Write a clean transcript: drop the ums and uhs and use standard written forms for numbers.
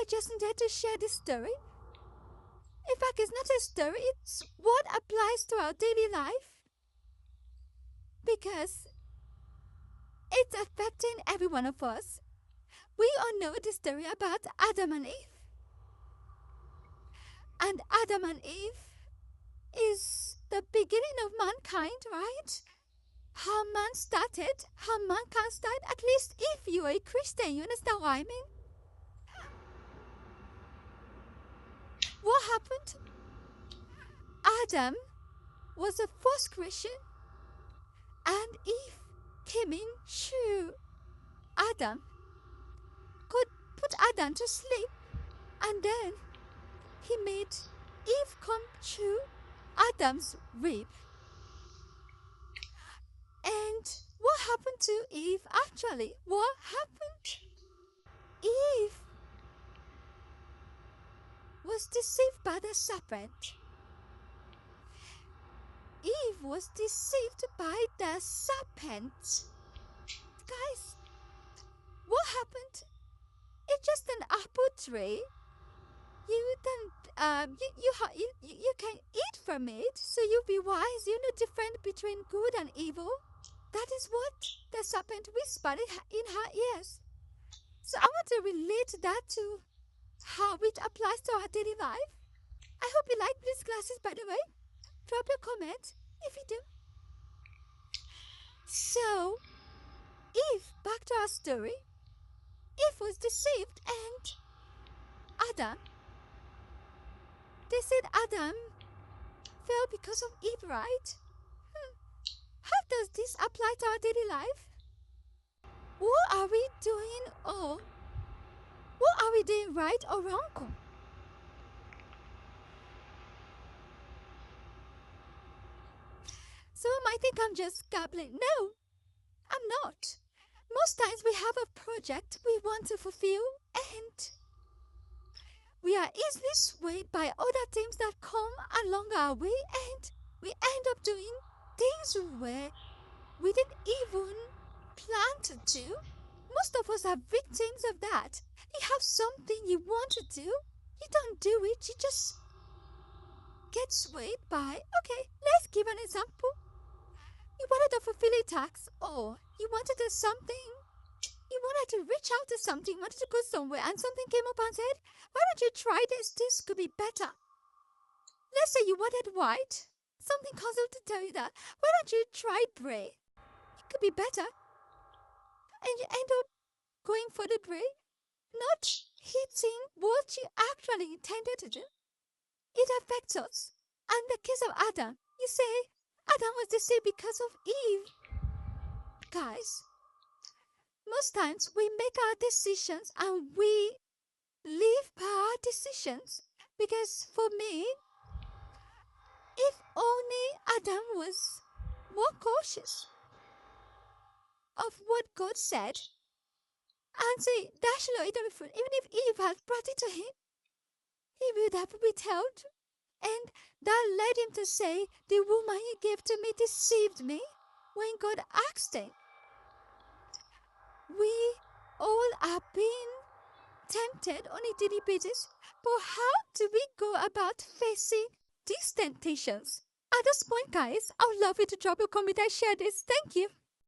I just needed to share this story. In fact, it's not a story, it's what applies to our daily life. Because it's affecting every one of us. We all know the story about Adam and Eve. And Adam and Eve is the beginning of mankind, right? How man started, how mankind started. At least if you're a Christian, you understand what I mean? What happened? Adam was the first creation, and Eve came in through Adam. God put Adam to sleep, and then he made Eve come through Adam's rib. And what happened to Eve actually? What happened? Eve was deceived by the serpent. Eve was deceived by the serpent. Guys, what happened? It's just an apple tree. You can eat from it, so you'll be wise. You know the difference between good and evil. That is what the serpent whispered in her ears. So I want to relate that to how it applies to our daily life. I hope you like these classes, by the way. Drop a comment if you do. So, Eve, back to our story. Eve was deceived and Adam. They said Adam fell because of Eve, right? How does this apply to our daily life? What are we doing or what are we doing right or wrong? So you might think I'm just gabbling. No, I'm not. Most times we have a project we want to fulfill and we are easily swayed by other things that come along our way and we end up doing things where we didn't even plan to do. Most of us are victims of that. You have something you want to do, you don't do it, you just get swayed by, okay, let's give an example. You wanted to fulfill a task or you wanted to something, you wanted to reach out to something, wanted to go somewhere and something came up and said, why don't you try this, this could be better. Let's say you wanted white, something comes up to tell you that, why don't you try gray, it could be better. And you end up going for the gray, not hitting what you actually intended to do. It affects us. And the case of Adam, you say, Adam was deceived because of Eve. Guys, most times we make our decisions and we live by our decisions. Because for me, if only Adam was more cautious of what God said and say, thou shalt not eat of the fruit, even if Eve had brought it to him, he would have withheld. And that led him to say, the woman you gave to me deceived me when God asked him. We all are being tempted on a daily basis, but how do we go about facing these temptations? At this point, guys, I would love you to drop a comment and share this. Thank you.